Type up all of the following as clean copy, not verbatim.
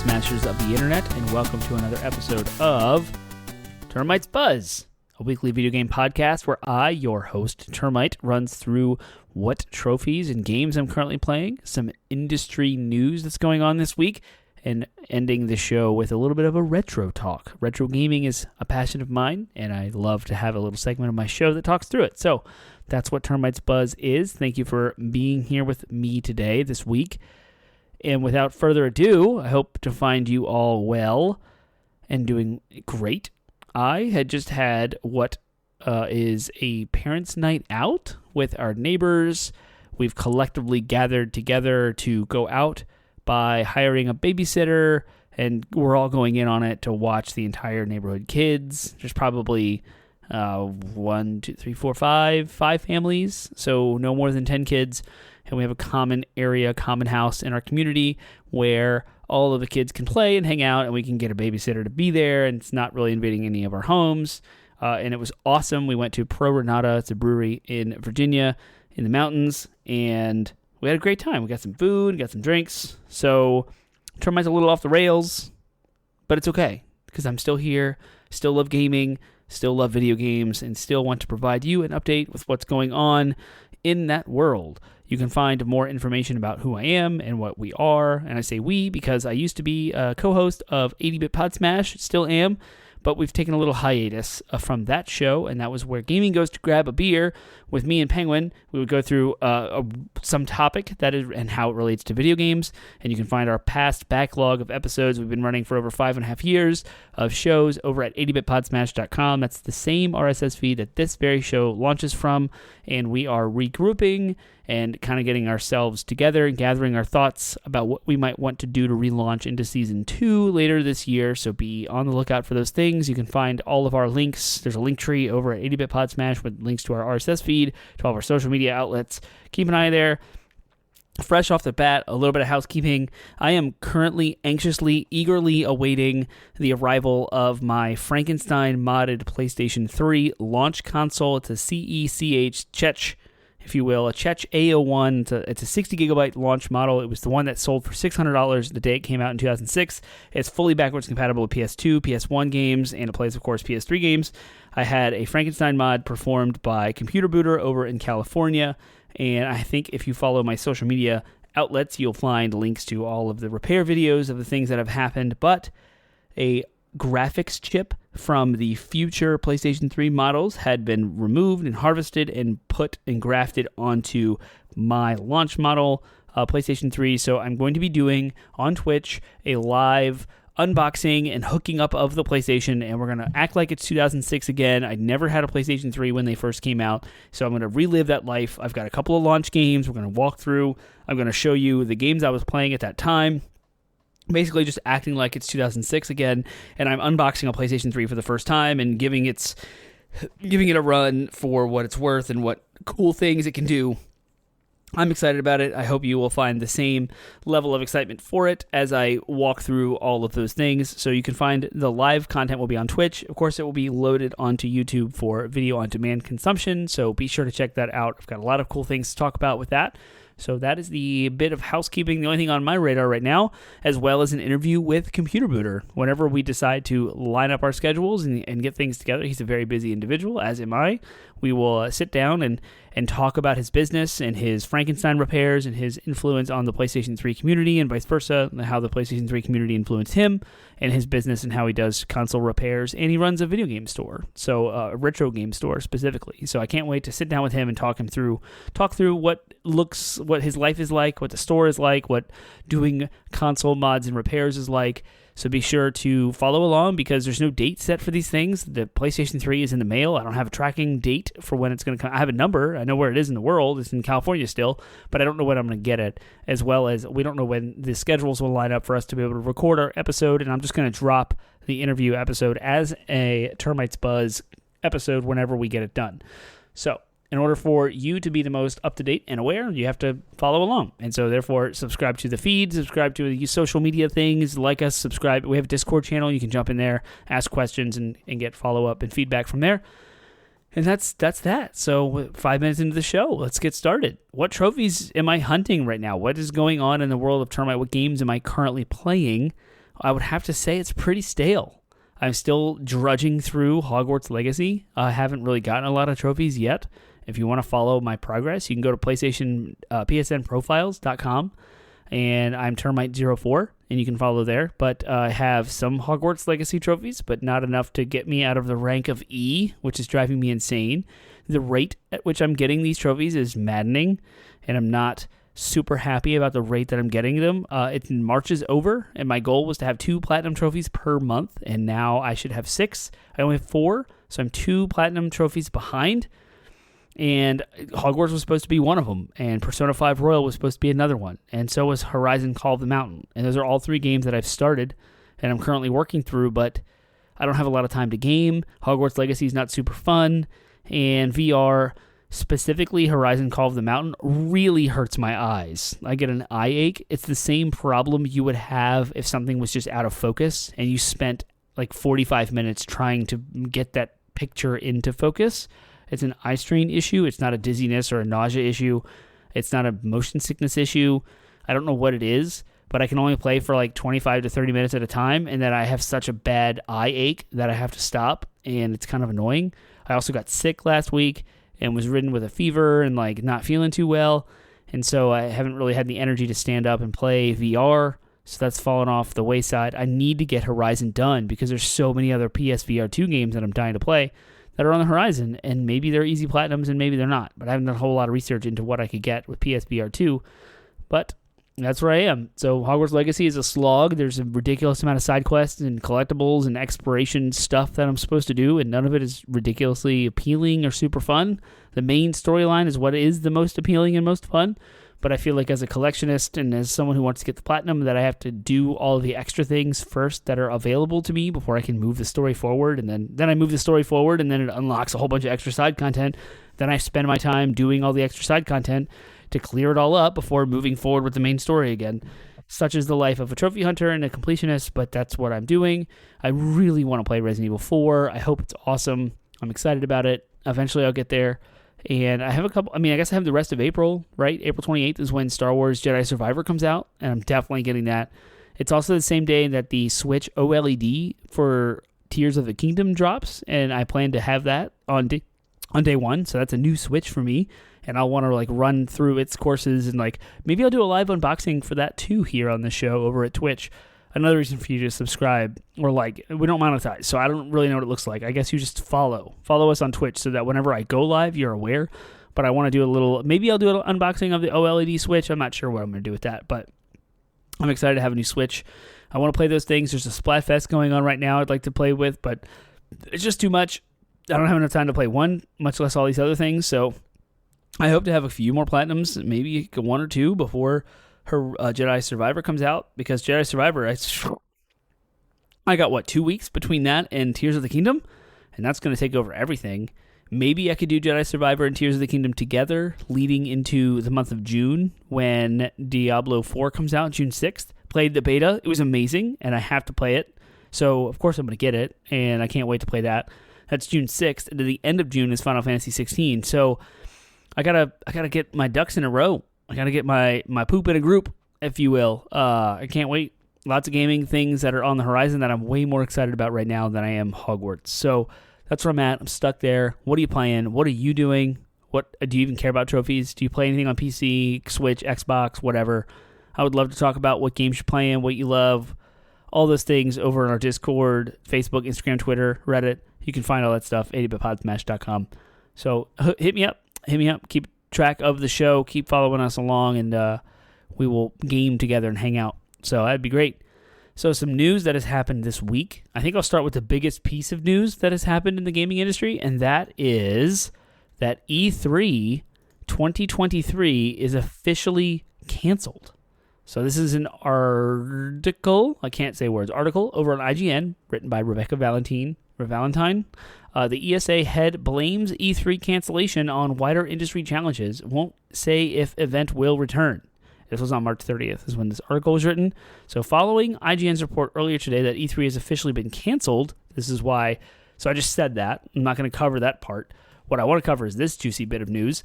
Smashers of the internet, and welcome to another episode of Termite's Buzz, a weekly video game podcast where I, your host, Termite, runs through what trophies and games I'm currently playing, some industry news that's going on this week, and ending the show with a little bit of a retro talk. Retro gaming is a passion of mine, and I love to have a little segment of my show that talks through it. So that's what Termite's Buzz is. Thank you for being here with me today, this week. And without further ado, I hope to find you all well and doing great. I had just had what is a parents' night out with our neighbors. We've collectively gathered together to go out by hiring a babysitter, and we're all going in on it to watch the entire neighborhood kids. There's probably 5 families, so no more than 10 kids. And we have a common area, common house in our community where all of the kids can play and hang out, and we can get a babysitter to be there, and it's not really invading any of our homes. And it was awesome. We went to Pro Renata. It's a brewery in Virginia in the mountains, and we had a great time. We got some food, got some drinks. So Termite's a little off the rails, but it's okay because I'm still here, still love gaming, still love video games, and still want to provide you an update with what's going on in that world. You can find more information about who I am and what we are, and I say we because I used to be a co-host of Bit Podsmash, still am, but we've taken a little hiatus from that show, and that was where gaming goes to grab a beer with me and Penguin. We would go through some topic that is and how it relates to video games, and you can find our past backlog of episodes. We've been running for over 5.5 years of shows over at 80bitpodsmash.com. That's the same RSS feed that this very show launches from, and we are regrouping and kind of getting ourselves together and gathering our thoughts about what we might want to do to relaunch into Season 2 later this year, so be on the lookout for those things. You can find all of our links. There's a link tree over at 80bit Podsmash with links to our RSS feed, to all of our social media outlets. Keep an eye there. Fresh off the bat, a little bit of housekeeping. I am currently anxiously, eagerly awaiting the arrival of my Frankenstein modded PlayStation 3 launch console. It's a CECH, if you will, a Chech A01. It's a 60 gigabyte launch model. It was the one that sold for $600 the day it came out in 2006. It's fully backwards compatible with PS2, PS1 games, and it plays, of course, PS3 games. I had a Frankenstein mod performed by Computer Booter over in California, and I think if you follow my social media outlets, you'll find links to all of the repair videos of the things that have happened, but a graphics chip from the future PlayStation 3 models had been removed and harvested and put and grafted onto my launch model PlayStation 3. So I'm going to be doing on Twitch a live unboxing and hooking up of the PlayStation, and we're going to act like it's 2006 again. I never had a PlayStation 3 when they first came out, so I'm going to relive that life. I've got a couple of launch games we're going to walk through. I'm going to show you the games I was playing at that time, basically just acting like it's 2006 again, and I'm unboxing a PlayStation 3 for the first time and giving it a run for what it's worth and what cool things it can do. I'm excited about it. I hope you will find the same level of excitement for it as I walk through all of those things. So you can find the live content will be on Twitch. Of course, it will be loaded onto YouTube for video on demand consumption, so be sure to check that out. I've got a lot of cool things to talk about with that. So that is the bit of housekeeping, the only thing on my radar right now, as well as an interview with Computer Booter. Whenever we decide to line up our schedules and get things together, he's a very busy individual, as am I. We will sit down and talk about his business and his Frankenstein repairs and his influence on the PlayStation 3 community and vice versa, and how the PlayStation 3 community influenced him and his business and how he does console repairs. And he runs a video game store, so a retro game store specifically. So I can't wait to sit down with him and talk through what his life is like, what the store is like, what doing console mods and repairs is like. So be sure to follow along because there's no date set for these things. The PlayStation 3 is in the mail. I don't have a tracking date for when it's going to come. I have a number. I know where it is in the world. It's in California still, but I don't know when I'm going to get it, as well as we don't know when the schedules will line up for us to be able to record our episode, and I'm just going to drop the interview episode as a Termite's Buzz episode whenever we get it done. So in order for you to be the most up-to-date and aware, you have to follow along. And so, therefore, subscribe to the feed, subscribe to the social media things, like us, subscribe. We have a Discord channel. You can jump in there, ask questions, and get follow-up and feedback from there. And that's that. So 5 minutes into the show, let's get started. What trophies am I hunting right now? What is going on in the world of Termite? What games am I currently playing? I would have to say it's pretty stale. I'm still drudging through Hogwarts Legacy. I haven't really gotten a lot of trophies yet. If you want to follow my progress, you can go to PSNprofiles.com, and I'm Termite04, and you can follow there. But I have some Hogwarts Legacy trophies, but not enough to get me out of the rank of E, which is driving me insane. The rate at which I'm getting these trophies is maddening, and I'm not super happy about the rate that I'm getting them. March is over, and my goal was to have 2 platinum trophies per month, and now I should have 6. I only have 4, so I'm 2 platinum trophies behind, and Hogwarts was supposed to be one of them, and Persona 5 Royal was supposed to be another one, and so was Horizon Call of the Mountain, and those are all 3 games that I've started, and I'm currently working through, but I don't have a lot of time to game. Hogwarts Legacy is not super fun, and VR, specifically Horizon Call of the Mountain, really hurts my eyes. I get an eye ache. It's the same problem you would have if something was just out of focus and you spent like 45 minutes trying to get that picture into focus. It's an eye strain issue. It's not a dizziness or a nausea issue. It's not a motion sickness issue. I don't know what it is, but I can only play for like 25 to 30 minutes at a time, and then I have such a bad eye ache that I have to stop, and it's kind of annoying. I also got sick last week and was ridden with a fever and like not feeling too well. And so I haven't really had the energy to stand up and play VR. So that's fallen off the wayside. I need to get Horizon done because there's so many other PSVR 2 games that I'm dying to play that are on the horizon. And maybe they're easy platinums and maybe they're not. But I haven't done a whole lot of research into what I could get with PSVR 2. But that's where I am. So Hogwarts Legacy is a slog. There's a ridiculous amount of side quests and collectibles and exploration stuff that I'm supposed to do, and none of it is ridiculously appealing or super fun. The main storyline is what is the most appealing and most fun, but I feel like as a collectionist and as someone who wants to get the platinum that I have to do all of the extra things first that are available to me before I can move the story forward, and then I move the story forward, and then it unlocks a whole bunch of extra side content. Then I spend my time doing all the extra side content to clear it all up before moving forward with the main story again. Such is the life of a trophy hunter and a completionist, but that's what I'm doing. I really want to play Resident Evil 4. I hope it's awesome. I'm excited about it. Eventually I'll get there. And I have I guess I have the rest of April, right? April 28th is when Star Wars Jedi Survivor comes out, and I'm definitely getting that. It's also the same day that the Switch OLED for Tears of the Kingdom drops, and I plan to have that on day 1, so that's a new Switch for me. And I'll want to like run through its courses, and like maybe I'll do a live unboxing for that too here on the show over at Twitch. Another reason for you to subscribe or like, we don't monetize, so I don't really know what it looks like. I guess you just follow us on Twitch so that whenever I go live, you're aware. But I want to do maybe I'll do an unboxing of the OLED Switch. I'm not sure what I'm going to do with that, but I'm excited to have a new Switch. I want to play those things. There's a Splatfest going on right now I'd like to play with, but it's just too much. I don't have enough time to play one, much less all these other things, so I hope to have a few more platinums, maybe 1 or 2 before her Jedi Survivor comes out, because Jedi Survivor, I got, 2 weeks between that and Tears of the Kingdom, and that's going to take over everything. Maybe I could do Jedi Survivor and Tears of the Kingdom together, leading into the month of June when Diablo 4 comes out, June 6th. Played the beta. It was amazing, and I have to play it. So, of course, I'm going to get it, and I can't wait to play that. That's June 6th, and at the end of June is Final Fantasy 16. So I gotta get my ducks in a row. I gotta get my poop in a group, if you will. I can't wait. Lots of gaming things that are on the horizon that I'm way more excited about right now than I am Hogwarts. So that's where I'm at. I'm stuck there. What are you playing? What are you doing? What do you even care about trophies? Do you play anything on PC, Switch, Xbox, whatever? I would love to talk about what games you're playing, what you love, all those things over on our Discord, Facebook, Instagram, Twitter, Reddit. You can find all that stuff at bitpodsmash.com. So hit me up. Keep track of the show. Keep following us along, and we will game together and hang out. So that'd be great. So some news that has happened this week. I think I'll start with the biggest piece of news that has happened in the gaming industry, and that is that E3 2023 is officially canceled. So this is an article, I can't say words, article over on IGN, written by Rebecca Valentine. The ESA head blames E3 cancellation on wider industry challenges, won't say if event will return. This was on March 30th is when this article was written. So following IGN's report earlier today that E3 has officially been canceled, this is why, so I just said that. I'm not going to cover that part. What I want to cover is this juicy bit of news.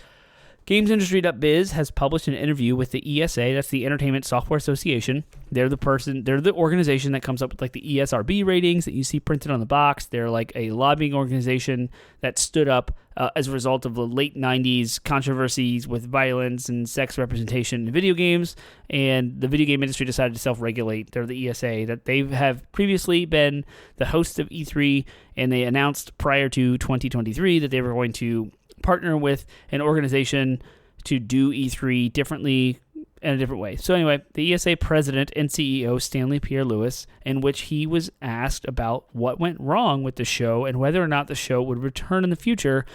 GamesIndustry.biz has published an interview with the ESA, that's the Entertainment Software Association. They're the organization that comes up with like the ESRB ratings that you see printed on the box. They're like a lobbying organization that stood up as a result of the late 90s controversies with violence and sex representation in video games, and the video game industry decided to self-regulate. They're the ESA, that they have previously been the hosts of E3, and they announced prior to 2023 that they were going to partner with an organization to do E3 differently in a different way. So anyway, the ESA president and CEO Stanley Pierre-Louis, in which he was asked about what went wrong with the show and whether or not the show would return in the future,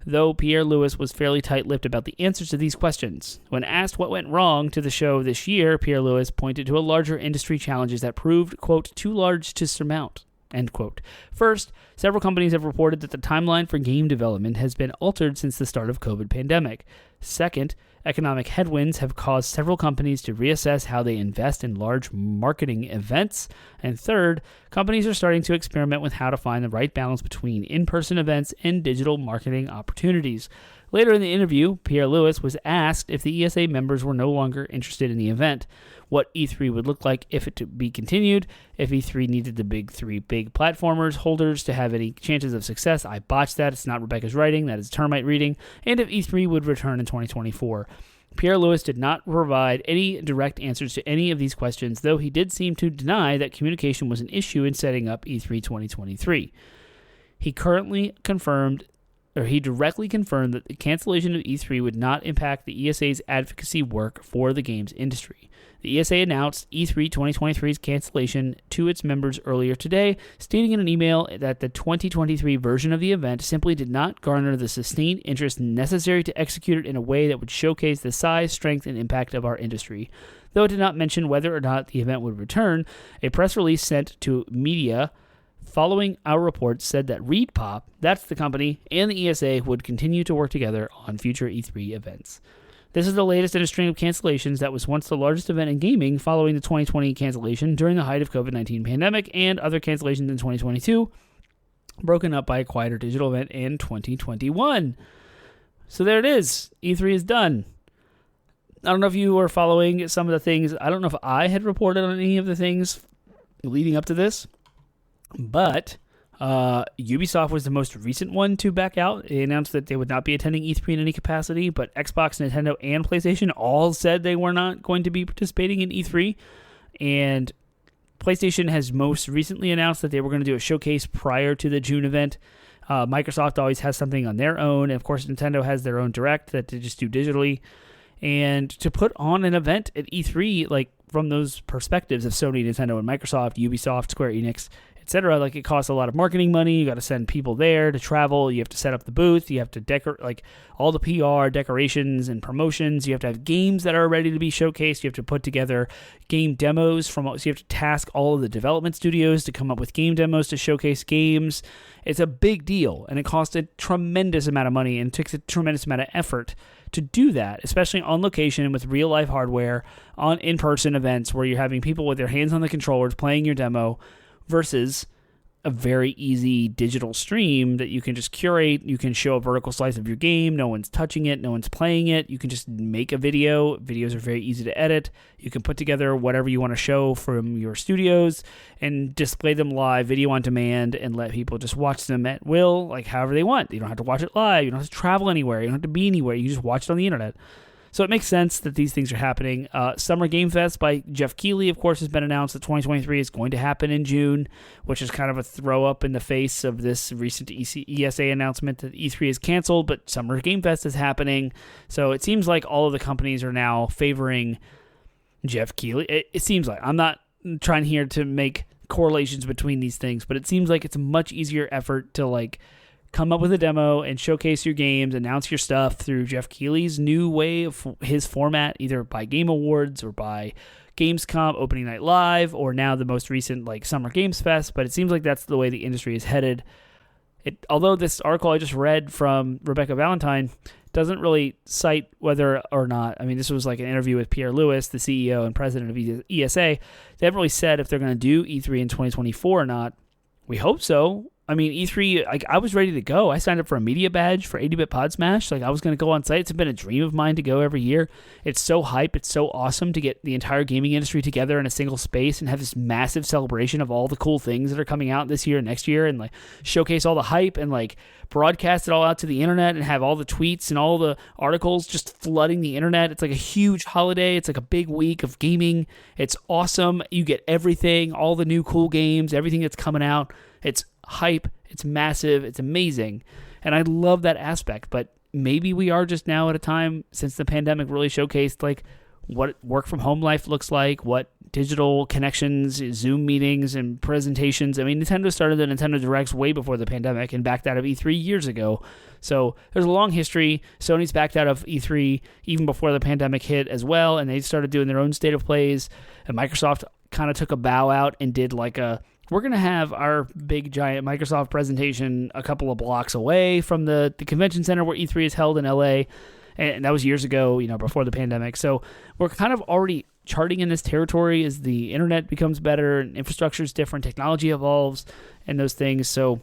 though Pierre-Louis was fairly tight-lipped about the answers to these questions. When asked what went wrong to the show this year, Pierre-Louis pointed to a larger industry challenges that proved, quote, too large to surmount, end quote. First, several companies have reported that the timeline for game development has been altered since the start of COVID pandemic. Second, economic headwinds have caused several companies to reassess how they invest in large marketing events. And third, companies are starting to experiment with how to find the right balance between in-person events and digital marketing opportunities. Later in the interview, Pierre-Louis was asked if the ESA members were no longer interested in the event, what E3 would look like if it to be continued, if E3 needed the big three big platformers holders to have any chances of success. I botched that. It's not Rebecca's writing. That is Termite reading. And if E3 would return in 2024. Pierre-Louis did not provide any direct answers to any of these questions, though he did seem to deny that communication was an issue in setting up E3 2023. He directly confirmed that the cancellation of E3 would not impact the ESA's advocacy work for the games industry. The ESA announced E3 2023's cancellation to its members earlier today, stating in an email that the 2023 version of the event simply did not garner the sustained interest necessary to execute it in a way that would showcase the size, strength, and impact of our industry. Though it did not mention whether or not the event would return, a press release sent to media following our report said that ReedPop, that's the company, and the ESA would continue to work together on future E3 events. This is the latest in a string of cancellations that was once the largest event in gaming following the 2020 cancellation during the height of COVID-19 pandemic and other cancellations in 2022, broken up by a quieter digital event in 2021. So there it is. E3 is done. I don't know if you were following some of the things. I don't know if I had reported on any of the things leading up to this, but Ubisoft was the most recent one to back out. They announced that they would not be attending E3 in any capacity, but Xbox, Nintendo, and PlayStation all said they were not going to be participating in E3. And PlayStation has most recently announced that they were going to do a showcase prior to the June event. Microsoft always has something on their own. And of course, Nintendo has their own Direct that they just do digitally. And to put on an event at E3, like from those perspectives of Sony, Nintendo, and Microsoft, Ubisoft, Square Enix, etc., like it costs a lot of marketing money. You got to send people there to travel. You have to set up the booth. You have to decorate, like all the PR, decorations, and promotions. You have to have games that are ready to be showcased. You have to put together game demos so you have to task all of the development studios to come up with game demos to showcase games. It's a big deal, and it costs a tremendous amount of money and takes a tremendous amount of effort to do that, especially on location with real-life hardware on in-person events where you're having people with their hands on the controllers playing your demo, versus a very easy digital stream that you can just curate. You can show a vertical slice of your game. No one's touching it. No one's playing it. You can just make a video. Videos are very easy to edit. You can put together whatever you want to show from your studios and display them live, video on demand, and let people just watch them at will, like however they want. You don't have to watch it live. You don't have to travel anywhere. You don't have to be anywhere. You can just watch it on the internet. So it makes sense that these things are happening. Summer Game Fest by Jeff Keighley, of course, has been announced that 2023 is going to happen in June, which is kind of a throw up in the face of this recent ESA announcement that E3 is canceled, but Summer Game Fest is happening. So it seems like all of the companies are now favoring Jeff Keighley. It seems like. I'm not trying here to make correlations between these things, but it seems like it's a much easier effort to like come up with a demo and showcase your games, announce your stuff through Jeff Keighley's new way of his format, either by Game Awards or by Gamescom, Opening Night Live, or now the most recent like Summer Games Fest. But it seems like that's the way the industry is headed. Although this article I just read from Rebecca Valentine doesn't really cite whether or not, I mean, this was like an interview with Pierre-Louis, the CEO and president of ESA. They haven't really said if they're going to do E3 in 2024 or not. We hope so. I mean, E3, like, I was ready to go. I signed up for a media badge for 80-Bit Podsmash. Like, I was going to go on site. It's been a dream of mine to go every year. It's so hype. It's so awesome to get the entire gaming industry together in a single space and have this massive celebration of all the cool things that are coming out this year and next year, and, like, showcase all the hype and, like, broadcast it all out to the internet and have all the tweets and all the articles just flooding the internet. It's like a huge holiday. It's like a big week of gaming. It's awesome. You get everything, all the new cool games, everything that's coming out. It's hype, it's massive, it's amazing, and I love that aspect. But maybe we are just now at a time, since the pandemic really showcased like what work from home life looks like, what digital connections, Zoom meetings, and presentations. I mean, Nintendo started the Nintendo Directs way before the pandemic and backed out of E3 years ago. So there's a long history. Sony's backed out of E3 even before the pandemic hit as well, and they started doing their own state of plays. And Microsoft kind of took a bow out and did like we're going to have our big, giant Microsoft presentation a couple of blocks away from the convention center where E3 is held in LA. And that was years ago, before the pandemic. So we're kind of already charting in this territory as the internet becomes better and infrastructure is different, technology evolves, and those things. So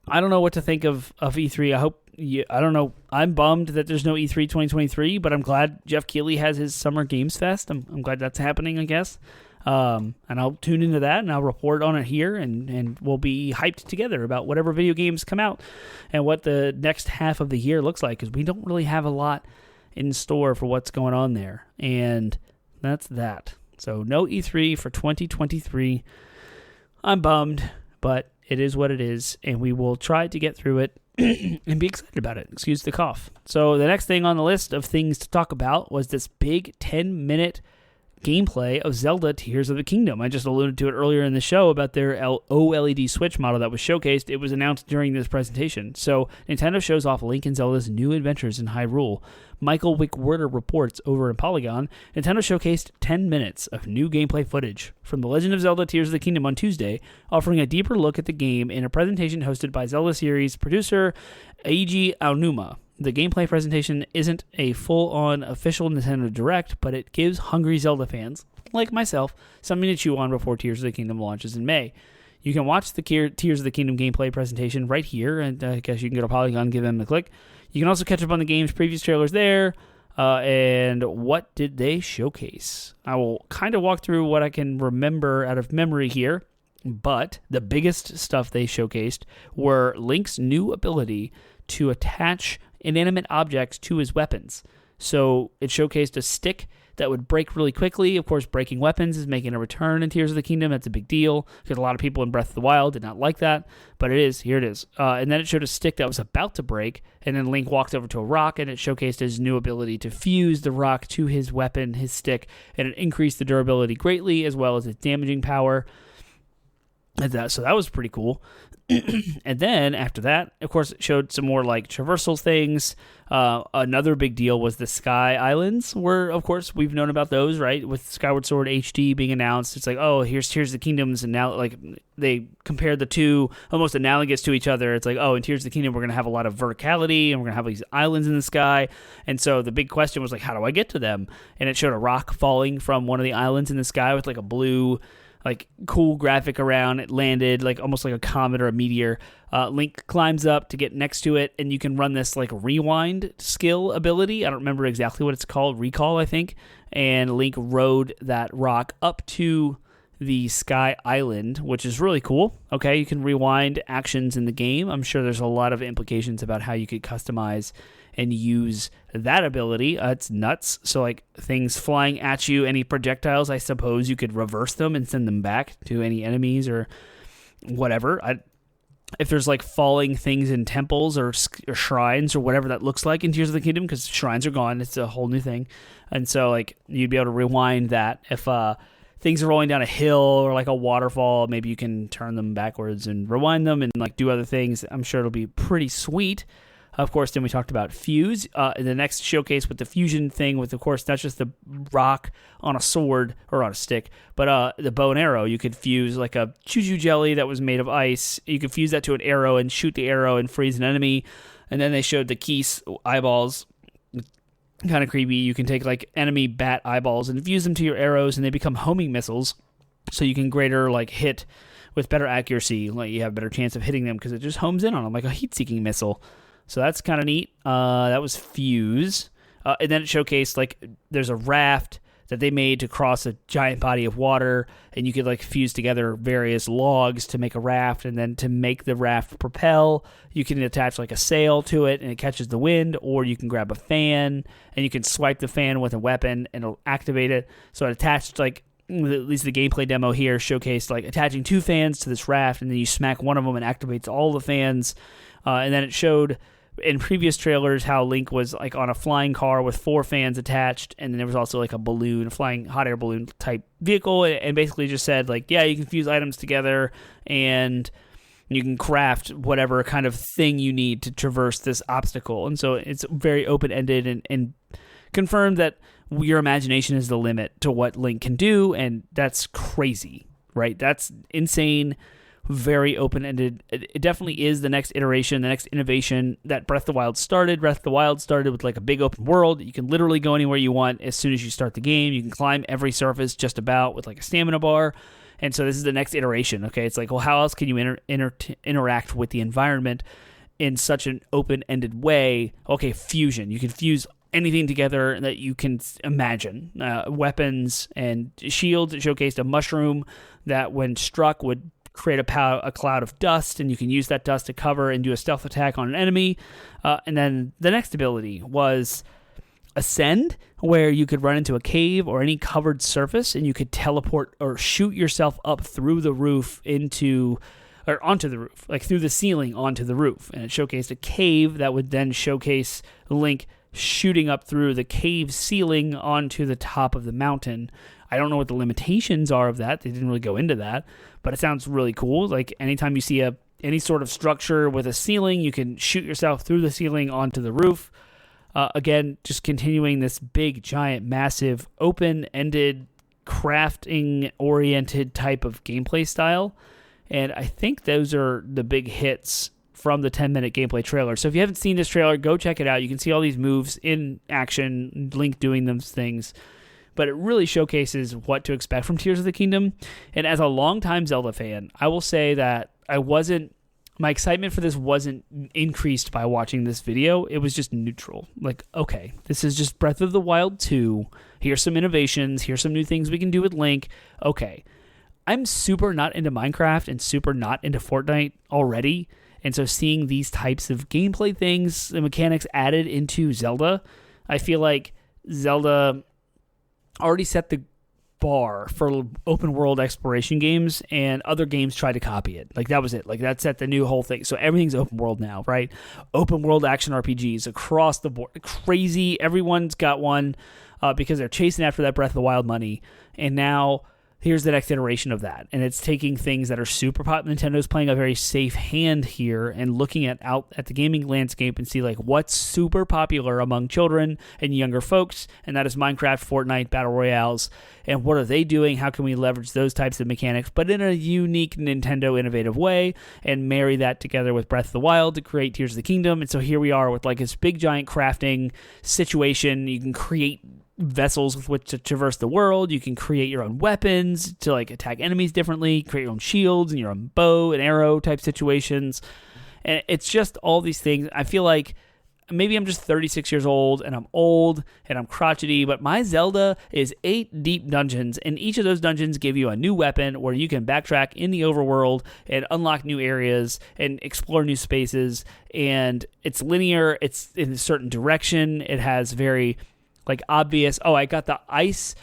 I don't know what to think of E3. I don't know. I'm bummed that there's no E3 2023, but I'm glad Jeff Keighley has his Summer Games Fest. I'm glad that's happening, I guess. And I'll tune into that and I'll report on it here, and we'll be hyped together about whatever video games come out and what the next half of the year looks like, because we don't really have a lot in store for what's going on there. And that's that. So no E3 for 2023. I'm bummed, but it is what it is, and we will try to get through it and be excited about it. Excuse the cough. So the next thing on the list of things to talk about was this big 10-minute gameplay of Zelda Tears of the Kingdom. I just alluded to it earlier in the show about their OLED Switch model that was showcased. It was announced during this presentation. So Nintendo shows off Link and Zelda's new adventures in Hyrule. Michael Wickwerder reports over in Polygon, Nintendo showcased 10 minutes of new gameplay footage from The Legend of Zelda Tears of the Kingdom on Tuesday, offering a deeper look at the game in a presentation hosted by Zelda series producer Eiji Aonuma. The gameplay presentation isn't a full-on official Nintendo Direct, but it gives hungry Zelda fans, like myself, something to chew on before Tears of the Kingdom launches in May. You can watch the Tears of the Kingdom gameplay presentation right here, and I guess you can go to Polygon and give them a click. You can also catch up on the game's previous trailers there, and what did they showcase? I will kind of walk through what I can remember out of memory here, but the biggest stuff they showcased were Link's new ability to attach inanimate objects to his weapons. So it showcased a stick that would break really quickly. Of course, breaking weapons is making a return in Tears of the Kingdom. That's a big deal because a lot of people in Breath of the Wild did not like that, but it is. Here it is. And then it showed a stick that was about to break, and then Link walks over to a rock, and it showcased his new ability to fuse the rock to his weapon, his stick, and it increased the durability greatly as well as its damaging power. So that was pretty cool. And then after that, of course, it showed some more like traversal things. Another big deal was the Sky Islands, where, of course, we've known about those, right? With Skyward Sword HD being announced, it's like, oh, here's Tears of the Kingdoms, and now like they compared the two almost analogous to each other. It's like, oh, in Tears of the Kingdom, we're going to have a lot of verticality, and we're going to have these islands in the sky. And so the big question was like, how do I get to them? And it showed a rock falling from one of the islands in the sky with like a blue, like cool graphic around. It landed like almost like a comet or a meteor. Link climbs up to get next to it, and you can run this like rewind skill ability. I don't remember exactly what it's called, recall, I think. And Link rode that rock up to the Sky Island, which is really cool. Okay, you can rewind actions in the game. I'm sure there's a lot of implications about how you could customize and use that ability. It's nuts. So like things flying at you, any projectiles, I suppose you could reverse them and send them back to any enemies or whatever. If there's like falling things in temples or shrines or whatever that looks like in Tears of the Kingdom, because shrines are gone, it's a whole new thing. And so like you'd be able to rewind that. If things are rolling down a hill or like a waterfall, maybe you can turn them backwards and rewind them and like do other things. I'm sure it'll be pretty sweet. Of course, then we talked about Fuse. In the next showcase with the fusion thing, with, of course, not just the rock on a sword or on a stick, but the bow and arrow. You could fuse like a choo-choo jelly that was made of ice. You could fuse that to an arrow and shoot the arrow and freeze an enemy. And then they showed the Keese eyeballs. Kind of creepy. You can take like enemy bat eyeballs and fuse them to your arrows, and they become homing missiles. So you can greater like hit with better accuracy. Like you have a better chance of hitting them because it just homes in on them like a heat-seeking missile. So that's kind of neat. That was Fuse. And then it showcased, like, there's a raft that they made to cross a giant body of water, and you could, like, fuse together various logs to make a raft, and then to make the raft propel, you can attach, like, a sail to it, and it catches the wind, or you can grab a fan, and you can swipe the fan with a weapon, and it'll activate it. So it attached, like, at least the gameplay demo here showcased, like, attaching 2 fans to this raft, and then you smack one of them and activates all the fans. And then it showed in previous trailers how Link was like on a flying car with 4 fans attached, and then there was also like a balloon, a flying hot air balloon type vehicle, and basically just said like, yeah, you can fuse items together and you can craft whatever kind of thing you need to traverse this obstacle. And so it's very open-ended and confirmed that your imagination is the limit to what Link can do, and that's crazy, right? That's insane. Very open-ended. It definitely is the next iteration, the next innovation that Breath of the Wild started. Breath of the Wild started with like a big open world. You can literally go anywhere you want as soon as you start the game. You can climb every surface just about with like a stamina bar. And so this is the next iteration, okay? It's like, well, how else can you interact with the environment in such an open-ended way? Okay, fusion. You can fuse anything together that you can imagine. Weapons and shields. It showcased a mushroom that when struck would create a cloud of dust, and you can use that dust to cover and do a stealth attack on an enemy. And then the next ability was Ascend, where you could run into a cave or any covered surface, and you could teleport or shoot yourself up through the roof onto the roof, like through the ceiling onto the roof. And it showcased a cave that would then showcase Link shooting up through the cave ceiling onto the top of the mountain. I don't know what the limitations are of that. They didn't really go into that, but it sounds really cool. Like anytime you see any sort of structure with a ceiling, you can shoot yourself through the ceiling onto the roof. Again, just continuing this big, giant, massive, open-ended, crafting-oriented type of gameplay style. And I think those are the big hits from the 10-minute gameplay trailer. So if you haven't seen this trailer, go check it out. You can see all these moves in action, Link doing those things. But it really showcases what to expect from Tears of the Kingdom. And as a longtime Zelda fan, I will say that my excitement for this wasn't increased by watching this video. It was just neutral. Like, okay, this is just Breath of the Wild 2. Here's some innovations. Here's some new things we can do with Link. Okay. I'm super not into Minecraft and super not into Fortnite already. And so seeing these types of gameplay things, the mechanics added into Zelda, I feel like Zelda already set the bar for open world exploration games, and other games tried to copy it. Like that was it. Like that set the new whole thing. So everything's open world now, right? Open world action RPGs across the board. Crazy. Everyone's got one because they're chasing after that Breath of the Wild money. And now here's the next iteration of that. And it's taking things that are super pop. Nintendo's playing a very safe hand here and looking out at the gaming landscape and see like what's super popular among children and younger folks. And that is Minecraft, Fortnite, Battle Royales. And what are they doing? How can we leverage those types of mechanics, but in a unique Nintendo innovative way, and marry that together with Breath of the Wild to create Tears of the Kingdom? And so here we are with like this big giant crafting situation. You can create vessels with which to traverse the world. You can create your own weapons to like attack enemies differently, create your own shields and your own bow and arrow type situations. And it's just all these things. I feel like maybe I'm just 36 years old and I'm old and I'm crotchety, but my Zelda is 8 deep dungeons, and each of those dungeons give you a new weapon where you can backtrack in the overworld and unlock new areas and explore new spaces. And it's linear. It's in a certain direction. It has very like obvious, I got the ice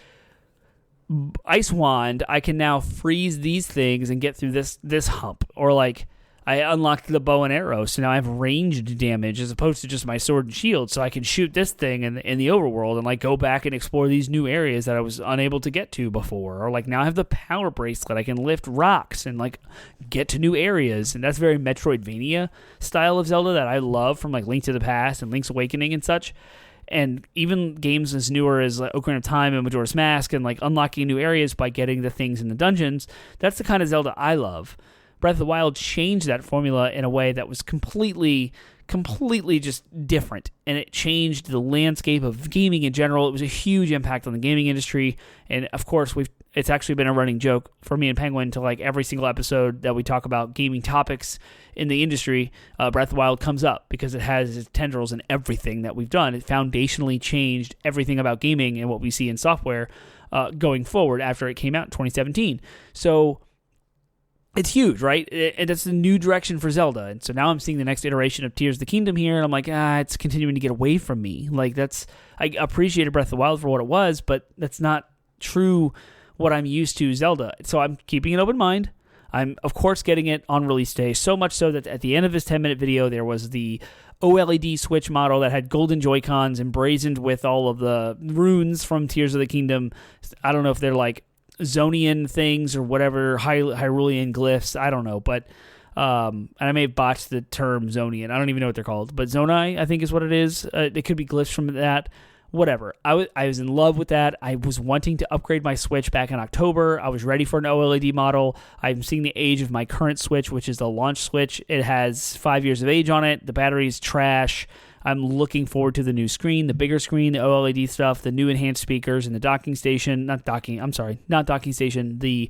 wand, I can now freeze these things and get through this hump. Or like I unlocked the bow and arrow, so now I have ranged damage as opposed to just my sword and shield, so I can shoot this thing in the overworld and like go back and explore these new areas that I was unable to get to before. Or like now I have the power bracelet, I can lift rocks and like get to new areas. And that's very Metroidvania style of Zelda that I love, from like Link to the Past and Link's Awakening and such. And even games as newer as like Ocarina of Time and Majora's Mask, and like unlocking new areas by getting the things in the dungeons, that's the kind of Zelda I love. Breath of the Wild changed that formula in a way that was completely completely just different, and it changed the landscape of gaming in general. It was a huge impact on the gaming industry, and of course it's actually been a running joke for me and Penguin to like every single episode that we talk about gaming topics in the industry, Breath of the Wild comes up because it has its tendrils in everything that we've done. It foundationally changed everything about gaming and what we see in software going forward after it came out in 2017. So it's huge, right? And it's a new direction for Zelda. And so now I'm seeing the next iteration of Tears of the Kingdom here, and I'm like, it's continuing to get away from me. Like, I appreciated Breath of the Wild for what it was, but that's not true what I'm used to Zelda. So I'm keeping an open mind. I'm, of course, getting it on release day, so much so that at the end of this 10-minute video, there was the OLED Switch model that had golden Joy-Cons emblazoned with all of the runes from Tears of the Kingdom. I don't know if they're like Zonian things or whatever, Hyrulean glyphs, I don't know, but and I may have botched the term Zonian, I don't even know what they're called, but Zonai, I think is what it is. It could be glyphs from that, whatever. I was in love with that. I was wanting to upgrade my Switch back in October. I was ready for an OLED model. I'm seeing the age of my current Switch, which is the launch Switch. It has 5 years of age on it. The battery's trash. I'm looking forward to the new screen, the bigger screen, the OLED stuff, the new enhanced speakers, and the docking station. Not docking station. The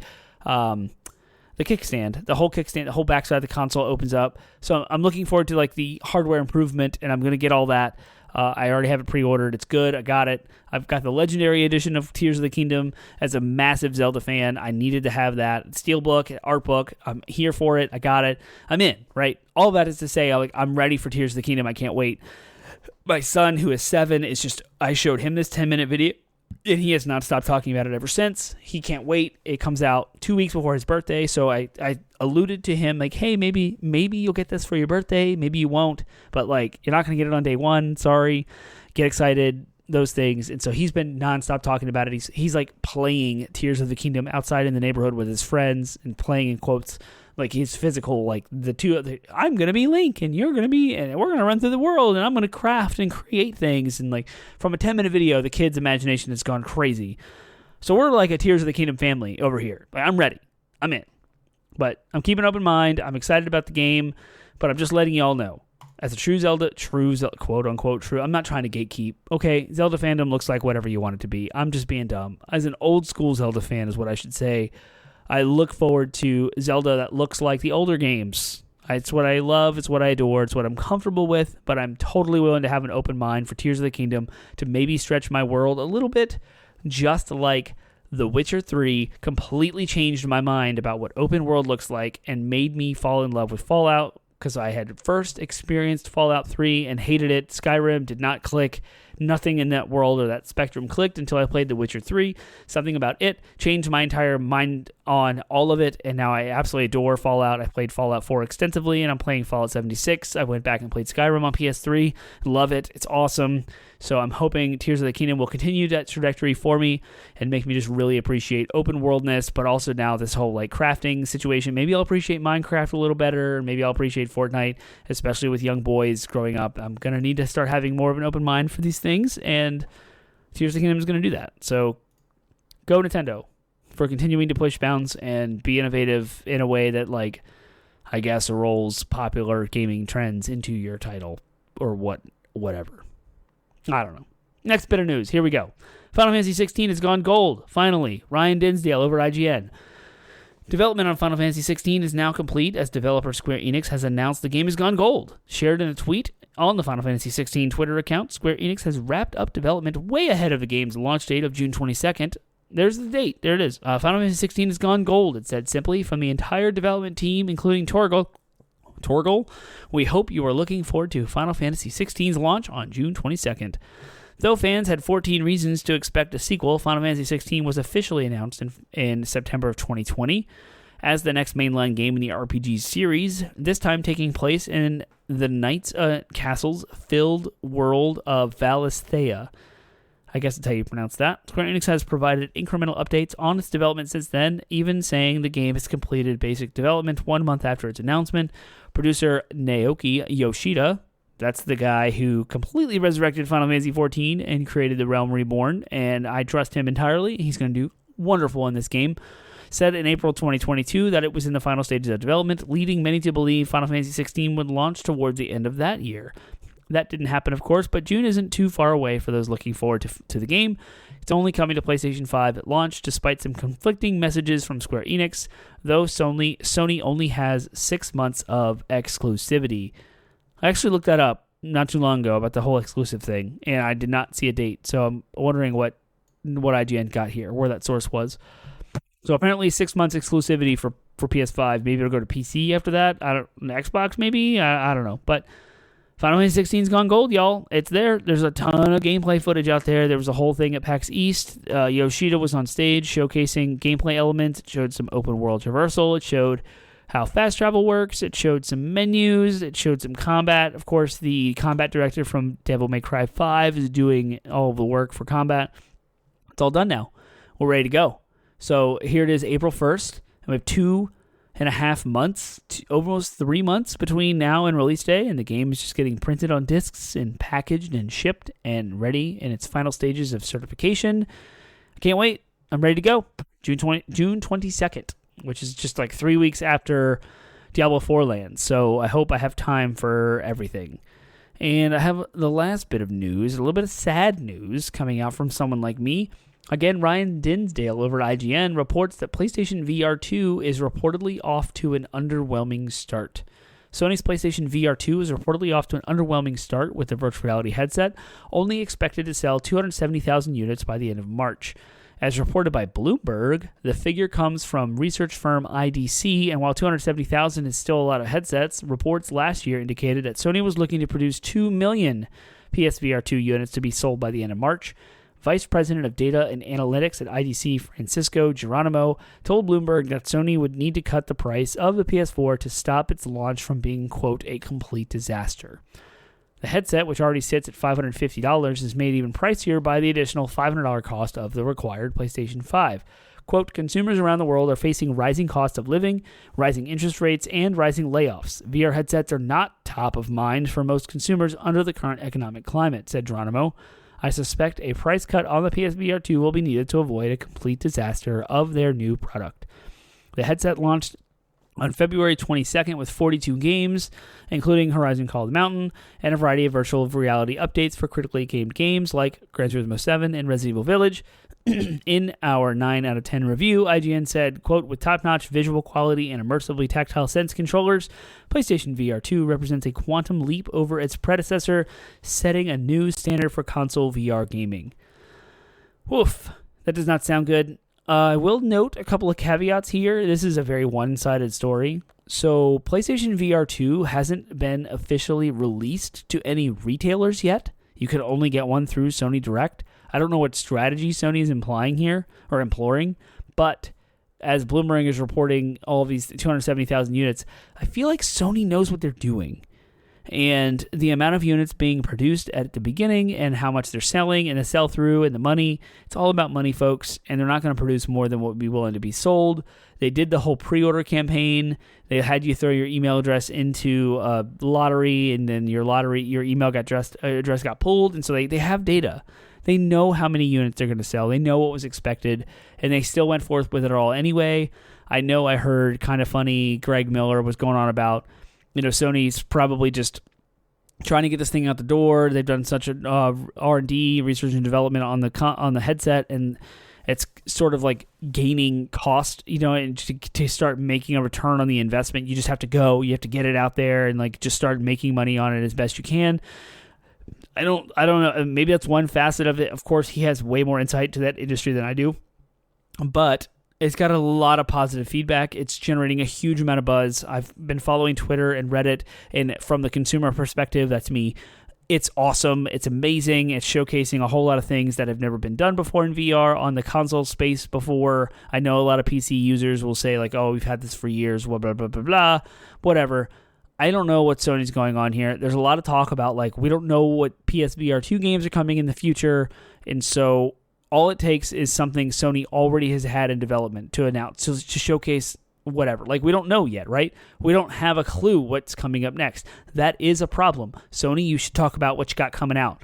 kickstand, the whole backside of the console opens up. So I'm looking forward to like the hardware improvement, and I'm going to get all that. I already have it pre-ordered. It's good. I got it. I've got the Legendary Edition of Tears of the Kingdom. As a massive Zelda fan, I needed to have that. Steelbook, art book. I'm here for it. I got it. I'm in, right? All that is to say, I'm ready for Tears of the Kingdom. I can't wait. My son, who is 7, I showed him this 10-minute video, and he has not stopped talking about it ever since. He can't wait. It comes out 2 weeks before his birthday, so I alluded to him, like, hey, maybe you'll get this for your birthday, maybe you won't, but, like, you're not going to get it on day one, sorry. Get excited, those things. And so he's been nonstop talking about it. He's like, playing Tears of the Kingdom outside in the neighborhood with his friends, and playing in quotes, like his physical, like I'm going to be Link and you're going to be, and we're going to run through the world and I'm going to craft and create things. And like from a 10-minute video, the kid's imagination has gone crazy. So we're like a Tears of the Kingdom family over here. Like, I'm ready. I'm in. But I'm keeping an open mind. I'm excited about the game, but I'm just letting y'all know. As a true Zelda, quote unquote true, I'm not trying to gatekeep. Okay, Zelda fandom looks like whatever you want it to be. I'm just being dumb. As an old school Zelda fan is what I should say. I look forward to Zelda that looks like the older games. It's what I love. It's what I adore. It's what I'm comfortable with, but I'm totally willing to have an open mind for Tears of the Kingdom to maybe stretch my world a little bit, just like The Witcher 3 completely changed my mind about what open world looks like and made me fall in love with Fallout, because I had first experienced Fallout 3 and hated it. Skyrim did not click. Nothing in that world or that spectrum clicked until I played The Witcher 3. Something about it changed my entire mind on all of it, and now I absolutely adore Fallout. I played Fallout 4 extensively, and I'm playing Fallout 76. I went back and played Skyrim on PS3. Love it. It's awesome. So I'm hoping Tears of the Kingdom will continue that trajectory for me and make me just really appreciate open worldness, but also now this whole like crafting situation. Maybe I'll appreciate Minecraft a little better. Maybe I'll appreciate Fortnite, especially with young boys growing up. I'm going to need to start having more of an open mind for these things, and Tears of the Kingdom is going to do that. So go Nintendo for continuing to push bounds and be innovative in a way that, like, I guess rolls popular gaming trends into your title or whatever. I don't know. Next bit of news. Here we go. Final Fantasy 16 has gone gold. Finally. Ryan Dinsdale over at IGN. Development on Final Fantasy 16 is now complete, as developer Square Enix has announced the game has gone gold. Shared in a tweet on the Final Fantasy 16 Twitter account, Square Enix has wrapped up development way ahead of the game's launch date of June 22nd. There's the date. There it is. Final Fantasy 16 has gone gold, it said simply, from the entire development team, including Torgal. We hope you are looking forward to Final Fantasy 16's launch on June 22nd. Though fans had 14 reasons to expect a sequel, Final Fantasy 16 was officially announced in September of 2020 as the next mainline game in the RPG series, this time taking place in the Knights Castle's filled world of Valisthea. I guess that's how you pronounce that. Square Enix has provided incremental updates on its development since then, even saying the game has completed basic development 1 month after its announcement. Producer Naoki Yoshida, that's the guy who completely resurrected Final Fantasy XIV and created The Realm Reborn, and I trust him entirely. He's going to do wonderful in this game. said in April 2022 that it was in the final stages of development, leading many to believe Final Fantasy XVI would launch towards the end of that year. That didn't happen, of course, but June isn't too far away for those looking forward to the game. It's only coming to PlayStation 5 at launch, despite some conflicting messages from Square Enix, though Sony only has 6 months of exclusivity. I actually looked that up not too long ago about the whole exclusive thing, and I did not see a date, so I'm wondering what IGN got here, where that source was. So apparently 6 months exclusivity for PS5. Maybe it'll go to PC after that. Xbox maybe? I don't know, but Final Fantasy 16's gone gold, y'all. It's there. There's a ton of gameplay footage out there. There was a whole thing at PAX East. Yoshida was on stage showcasing gameplay elements. It showed some open world traversal. It showed how fast travel works. It showed some menus. It showed some combat. Of course, the combat director from Devil May Cry 5 is doing all of the work for combat. It's all done now. We're ready to go. So here it is, April 1st. And we have 2.5 months, almost 3 months between now and release day, and the game is just getting printed on discs and packaged and shipped and ready in its final stages of certification. I can't wait. I'm ready to go. June 22nd, which is just like 3 weeks after Diablo 4 lands. So I hope I have time for everything. And I have the last bit of news, a little bit of sad news coming out from someone like me. Again, Ryan Dinsdale over at IGN reports that PlayStation VR 2 is reportedly off to an underwhelming start. Sony's PlayStation VR 2 is reportedly off to an underwhelming start with the virtual reality headset, only expected to sell 270,000 units by the end of March. As reported by Bloomberg, the figure comes from research firm IDC, and while 270,000 is still a lot of headsets, reports last year indicated that Sony was looking to produce 2 million PSVR 2 units to be sold by the end of March. Vice President of Data and Analytics at IDC, Francisco Geronimo, told Bloomberg that Sony would need to cut the price of the PS4 to stop its launch from being, quote, a complete disaster. The headset, which already sits at $550, is made even pricier by the additional $500 cost of the required PlayStation 5. Quote, consumers around the world are facing rising cost of living, rising interest rates, and rising layoffs. VR headsets are not top of mind for most consumers under the current economic climate, said Geronimo. I suspect a price cut on the PSVR 2 will be needed to avoid a complete disaster of their new product. The headset launched on February 22nd with 42 games, including Horizon Call of the Mountain, and a variety of virtual reality updates for critically acclaimed games like Gran Turismo 7 and Resident Evil Village. In our 9 out of 10 review, IGN said, quote, with top-notch visual quality and immersively tactile sense controllers, PlayStation VR 2 represents a quantum leap over its predecessor, setting a new standard for console VR gaming. Woof, that does not sound good. I will note a couple of caveats here. This is a very one-sided story. So PlayStation VR 2 hasn't been officially released to any retailers yet. You can only get one through Sony Direct. I don't know what strategy Sony is implying here, or imploring, but as Bloomberg is reporting all of these 270,000 units, I feel like Sony knows what they're doing. And the amount of units being produced at the beginning and how much they're selling and the sell-through and the money, it's all about money, folks, and they're not going to produce more than what would be willing to be sold. They did the whole pre-order campaign. They had you throw your email address into a lottery, and then your email address got pulled, and so they have data. They know how many units they're going to sell. They know what was expected, and they still went forth with it all anyway. I know I heard kind of funny Greg Miller was going on about, Sony's probably just trying to get this thing out the door. They've done such a R&D, research and development on the headset, and it's sort of like gaining cost, and to start making a return on the investment, you just have to you have to get it out there and like just start making money on it as best you can. I don't know. Maybe that's one facet of it. Of course, he has way more insight to that industry than I do, but it's got a lot of positive feedback. It's generating a huge amount of buzz. I've been following Twitter and Reddit, and from the consumer perspective, that's me. It's awesome. It's amazing. It's showcasing a whole lot of things that have never been done before in VR on the console space before. I know a lot of PC users will say like, oh, we've had this for years, blah, blah, blah, blah, blah, whatever. I don't know what Sony's going on here. There's a lot of talk about like, we don't know what PSVR 2 games are coming in the future. And so all it takes is something Sony already has had in development to announce, to showcase whatever. Like, we don't know yet, right? We don't have a clue what's coming up next. That is a problem. Sony, you should talk about what you got coming out.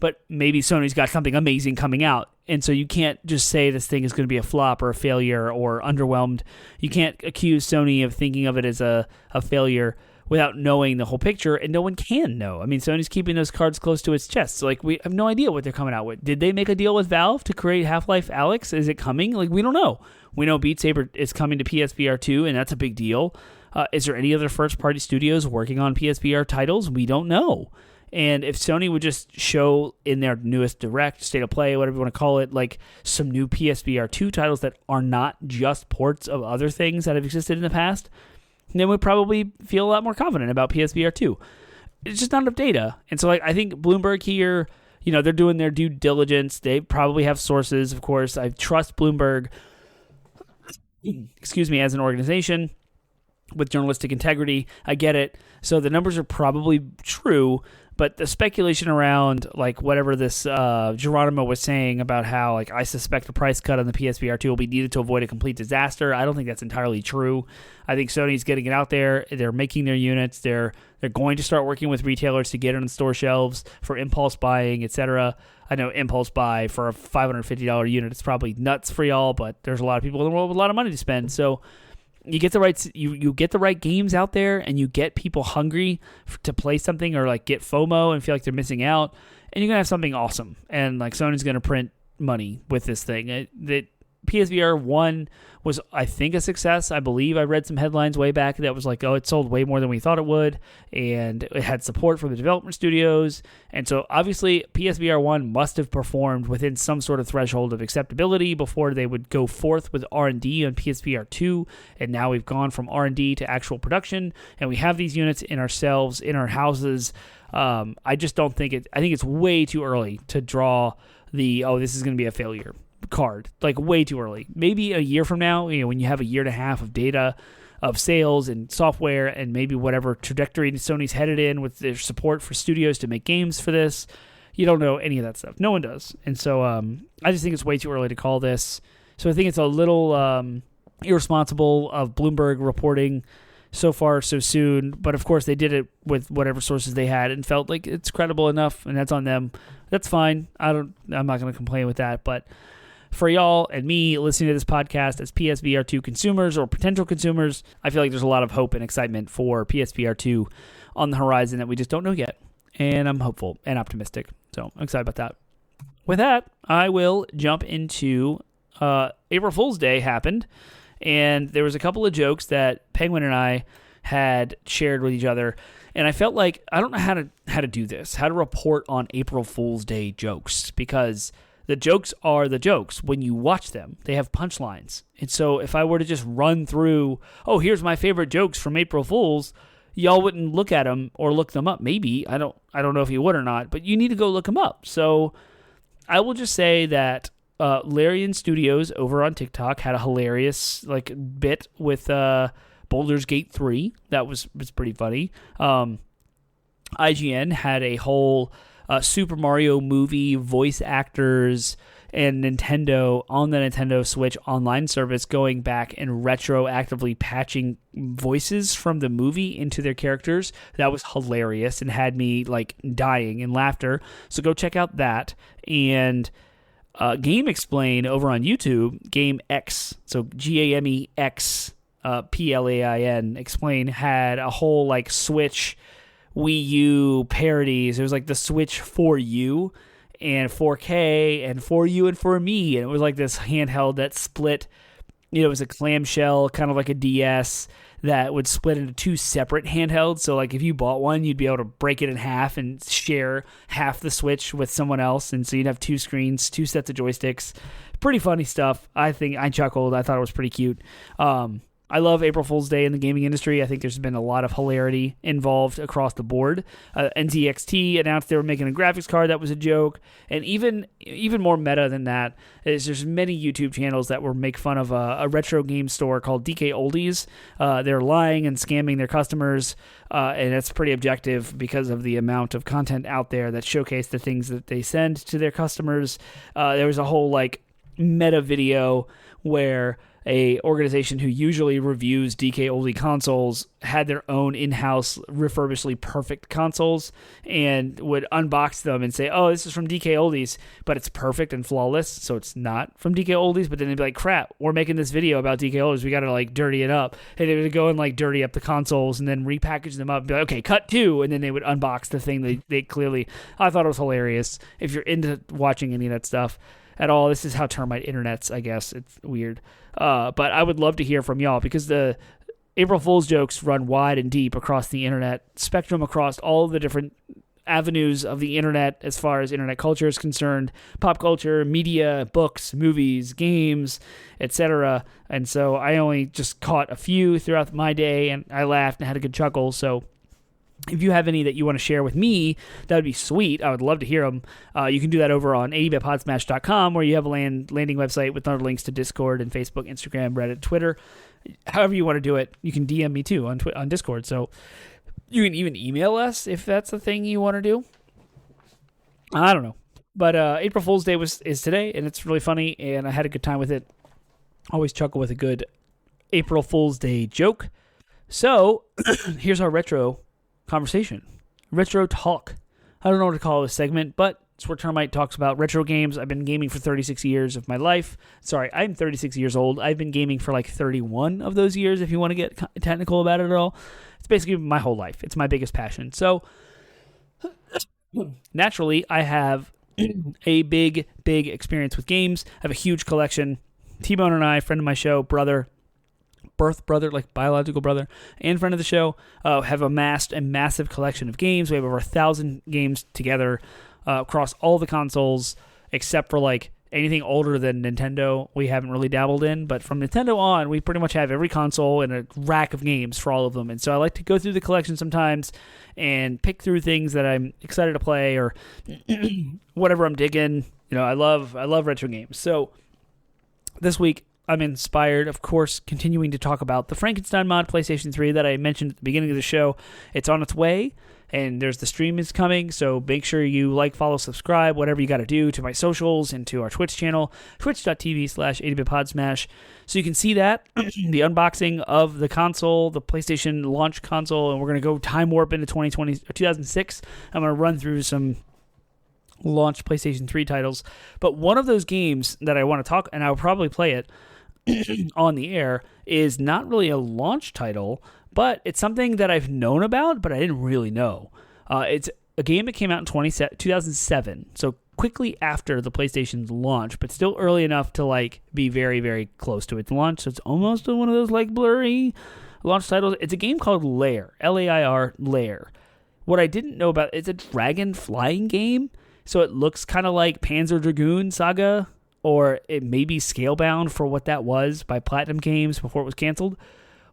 but maybe Sony's got something amazing coming out. And so you can't just say this thing is going to be a flop or a failure or underwhelmed. You can't accuse Sony of thinking of it as a failure without knowing the whole picture, and no one can know. I mean, Sony's keeping those cards close to its chest. So, we have no idea what they're coming out with. Did they make a deal with Valve to create Half-Life Alyx? Is it coming? We don't know. We know Beat Saber is coming to PSVR 2, and that's a big deal. Is there any other first-party studios working on PSVR titles? We don't know. And if Sony would just show in their newest Direct, State of Play, whatever you want to call it, some new PSVR 2 titles that are not just ports of other things that have existed in the past, then we'd probably feel a lot more confident about PSVR 2. It's just not enough data. And so, I think Bloomberg here, they're doing their due diligence. They probably have sources, of course. I trust Bloomberg, as an organization with journalistic integrity. I get it. So the numbers are probably true, but the speculation around whatever this Geronimo was saying about how I suspect a price cut on the PSVR 2 will be needed to avoid a complete disaster, I don't think that's entirely true. I think Sony's getting it out there. They're making their units. They're going to start working with retailers to get it on store shelves for impulse buying, etc. I know impulse buy for a $550 unit is probably nuts for y'all, but there's a lot of people in the world with a lot of money to spend. So you get the right you get the right games out there, and you get people hungry to play something or get FOMO and feel like they're missing out, and you're gonna have something awesome. And Sony's gonna print money with this thing. That PSVR 1 was, I think, a success. I believe I read some headlines way back that was it sold way more than we thought it would, and it had support from the development studios. And so obviously PSVR 1 must have performed within some sort of threshold of acceptability before they would go forth with R&D on PSVR 2. And now we've gone from R&D to actual production, and we have these units in ourselves, in our houses. I just don't think I think it's way too early to draw this is going to be a failure card, way too early. Maybe a year from now, when you have a year and a half of data of sales and software and maybe whatever trajectory Sony's headed in with their support for studios to make games for this, you don't know any of that stuff. No one does. And so I just think it's way too early to call this. So I think it's a little irresponsible of Bloomberg reporting so far so soon, but of course they did it with whatever sources they had and felt like it's credible enough, and that's on them. That's fine. I'm not going to complain with that, but for y'all and me listening to this podcast as PSVR 2 consumers or potential consumers, I feel like there's a lot of hope and excitement for PSVR 2 on the horizon that we just don't know yet. And I'm hopeful and optimistic. So I'm excited about that. With that, I will jump into April Fool's Day happened. And there was a couple of jokes that Penguin and I had shared with each other. And I felt like I don't know how to do this, how to report on April Fool's Day jokes, because the jokes are the jokes. When you watch them, they have punchlines. And so if I were to just run through, here's my favorite jokes from April Fools, y'all wouldn't look at them or look them up. Maybe. I don't know if you would or not, but you need to go look them up. So I will just say that Larian Studios over on TikTok had a hilarious bit with Baldur's Gate 3. That was pretty funny. IGN had a whole Super Mario movie voice actors and Nintendo on the Nintendo Switch online service going back and retroactively patching voices from the movie into their characters. That was hilarious and had me dying in laughter. So go check out that. And Game Explain over on YouTube, Game X, so GAMEX PLAIN Explain, had a whole Switch Wii U parodies. It was the Switch for You and 4K and for you and for me. And it was this handheld that split, it was a clamshell, kind of like a DS that would split into two separate handhelds. So if you bought one, you'd be able to break it in half and share half the Switch with someone else. And so you'd have two screens, two sets of joysticks. Pretty funny stuff. I think I chuckled. I thought it was pretty cute. I love April Fool's Day in the gaming industry. I think there's been a lot of hilarity involved across the board. NZXT announced they were making a graphics card that was a joke. And even more meta than that is there's many YouTube channels that will make fun of a retro game store called DK Oldies. They're lying and scamming their customers, and that's pretty objective because of the amount of content out there that showcase the things that they send to their customers. There was a whole meta video where a organization who usually reviews DK Oldie consoles, had their own in-house refurbishedly perfect consoles and would unbox them and say, oh, this is from DK Oldies, but it's perfect and flawless, so it's not from DK Oldies. But then they'd be like, crap, we're making this video about DK Oldies, we got to like dirty it up. And they would go and like dirty up the consoles and then repackage them up and be like, okay, cut 2, and then they would unbox the thing they clearly... I thought it was hilarious. If you're into watching any of that stuff at all, this is how Termite internets, I guess. It's weird. But I would love to hear from y'all, because the April Fool's jokes run wide and deep across the internet spectrum, across all the different avenues of the internet as far as internet culture is concerned: pop culture, media, books, movies, games, etc. And so I only just caught a few throughout my day, and I laughed and had a good chuckle. So if you have any that you want to share with me, that would be sweet. I would love to hear them. You can do that over on bitpodsmash.com, where you have a landing website with other links to Discord and Facebook, Instagram, Reddit, Twitter. However you want to do it, you can DM me too on Discord. So you can even email us if that's the thing you want to do. I don't know. But April Fool's Day is today, and it's really funny, and I had a good time with it. Always chuckle with a good April Fool's Day joke. So here's our retro conversation. Retro talk. I don't know what to call this segment, but it's where Termite talks about retro games. I've been gaming for 36 years of my life. Sorry, I'm 36 years old. I've been gaming for like 31 of those years, if you want to get technical about it at all. It's basically my whole life. It's my biggest passion. So naturally, I have a big experience with games. I have a huge collection. T-Bone and I, friend of my show, birth brother, like biological brother, and friend of the show, have amassed a massive collection of games. We have over 1,000 games together across all the consoles, except for like anything older than Nintendo we haven't really dabbled in. But from Nintendo on, we pretty much have every console and a rack of games for all of them. And so I like to go through the collection sometimes and pick through things that I'm excited to play, or whatever I'm digging. You know, I love retro games. So this week, I'm inspired, of course, continuing to talk about the Frankenstein mod PlayStation 3 that I mentioned at the beginning of the show. It's on its way, and the stream is coming, so make sure you like, follow, subscribe, whatever you got to do to my socials and to our Twitch channel, twitch.tv/80bitpodsmash, so you can see that, the unboxing of the console, the PlayStation launch console, and we're going to go time warp into 2006. I'm going to run through some launch PlayStation 3 titles, but one of those games that I want to talk, and I'll probably play it on the air, is not really a launch title, but it's something that I've known about, but I didn't really know. It's a game that came out in 2007, so quickly after the PlayStation's launch, but still early enough to like be very, very close to its launch, so it's almost one of those like blurry launch titles. It's a game called Lair, Lair, Lair. What I didn't know about, it's a dragon flying game, so it looks kind of like Panzer Dragoon Saga, or it may be Scalebound for what that was by Platinum Games before it was canceled.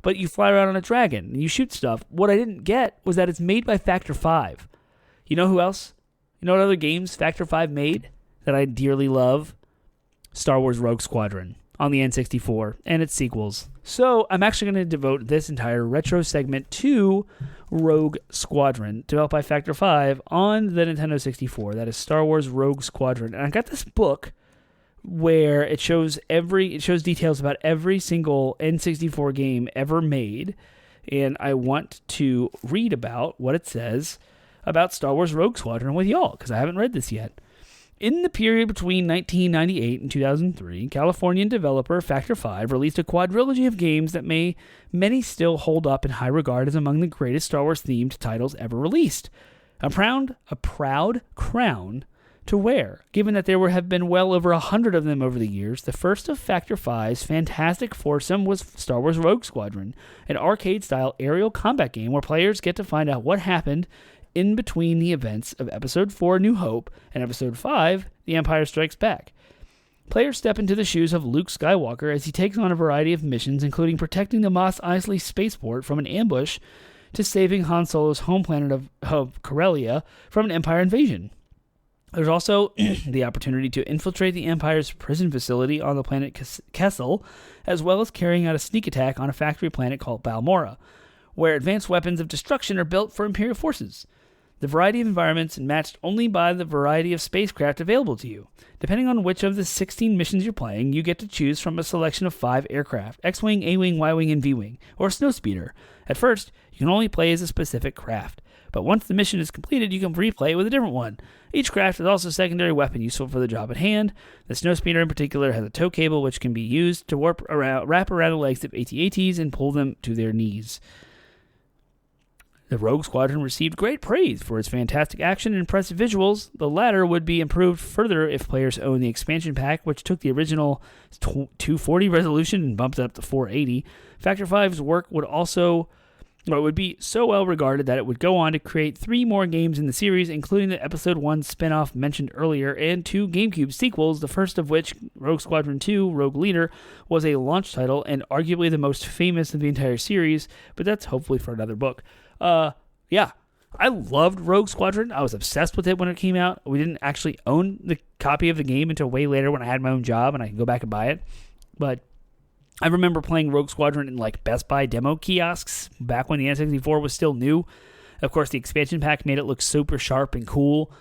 But you fly around on a dragon and you shoot stuff. What I didn't get was that it's made by Factor 5. You know who else? You know what other games Factor 5 made that I dearly love? Star Wars Rogue Squadron on the N64 and its sequels. So I'm actually going to devote this entire retro segment to Rogue Squadron, developed by Factor 5 on the Nintendo 64. That is Star Wars Rogue Squadron. And I got this book where it shows details about every single N64 game ever made, and I want to read about what it says about Star Wars Rogue Squadron with y'all, because I haven't read this yet. In the period between 1998 and 2003, Californian developer Factor 5 released a quadrilogy of games that many still hold up in high regard as among the greatest Star Wars-themed titles ever released. A proud crown to wear, given that there have been well over 100 of them over the years. The first of Factor 5's fantastic foursome was Star Wars Rogue Squadron, an arcade-style aerial combat game where players get to find out what happened in between the events of Episode 4, New Hope, and Episode 5, The Empire Strikes Back. Players step into the shoes of Luke Skywalker as he takes on a variety of missions, including protecting the Mos Eisley spaceport from an ambush to saving Han Solo's home planet of Corellia from an Empire invasion. There's also the opportunity to infiltrate the Empire's prison facility on the planet Kessel, as well as carrying out a sneak attack on a factory planet called Balmorra, where advanced weapons of destruction are built for Imperial forces. The variety of environments is matched only by the variety of spacecraft available to you. Depending on which of the 16 missions you're playing, you get to choose from a selection of 5 aircraft, X-Wing, A-Wing, Y-Wing, and V-Wing, or a snowspeeder. At first, you can only play as a specific craft, but once the mission is completed, you can replay with a different one. Each craft is also a secondary weapon useful for the job at hand. The snowspeeder in particular has a tow cable which can be used to wrap around the legs of AT-ATs and pull them to their knees. The Rogue Squadron received great praise for its fantastic action and impressive visuals. The latter would be improved further if players own the expansion pack, which took the original 240 resolution and bumped it up to 480. Factor 5's work would be so well regarded that it would go on to create 3 more games in the series, including the Episode 1 spin-off mentioned earlier, and 2 GameCube sequels, the first of which, Rogue Squadron 2, Rogue Leader, was a launch title and arguably the most famous of the entire series, but that's hopefully for another book. Yeah, I loved Rogue Squadron. I was obsessed with it when it came out. We didn't actually own the copy of the game until way later when I had my own job and I could go back and buy it. But I remember playing Rogue Squadron in like Best Buy demo kiosks back when the N64 was still new. Of course, the expansion pack made it look super sharp and cool.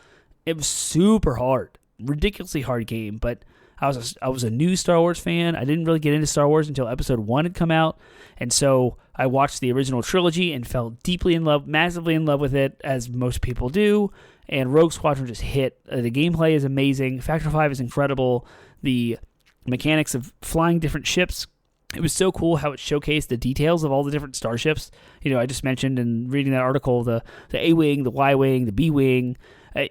It was super hard, ridiculously hard game, but I was a new Star Wars fan. I didn't really get into Star Wars until Episode 1 had come out, and so I watched the original trilogy and fell deeply in love, massively in love with it, as most people do, and Rogue Squadron just hit. The gameplay is amazing. Factor 5 is incredible. The mechanics of flying different ships, it was so cool how it showcased the details of all the different starships. I just mentioned in reading that article, the A-Wing, the Y-Wing, the B-Wing.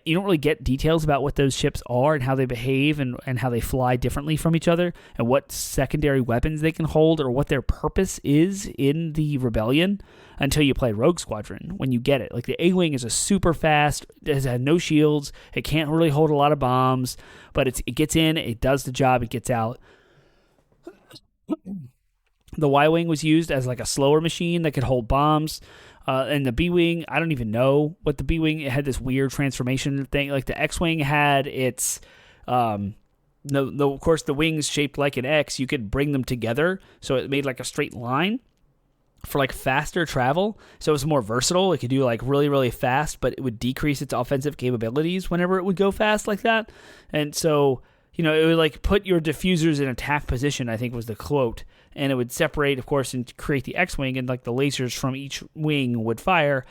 You don't really get details about what those ships are and how they behave and how they fly differently from each other and what secondary weapons they can hold or what their purpose is in the rebellion until you play Rogue Squadron when you get it. Like the A-Wing is a super fast, it has no shields, it can't really hold a lot of bombs, but it gets in, it does the job, it gets out. The Y-Wing was used as like a slower machine that could hold bombs. And the B-Wing, I don't even know what the B-Wing, it had this weird transformation thing. Like the X-Wing had its, of course, the wings shaped like an X. You could bring them together, so it made like a straight line for like faster travel. So it was more versatile. It could do like really, really fast, but it would decrease its offensive capabilities whenever it would go fast like that. And so, it would like put your diffusers in attack position, I think was the quote. And it would separate, of course, and create the X-Wing, and like the lasers from each wing would fire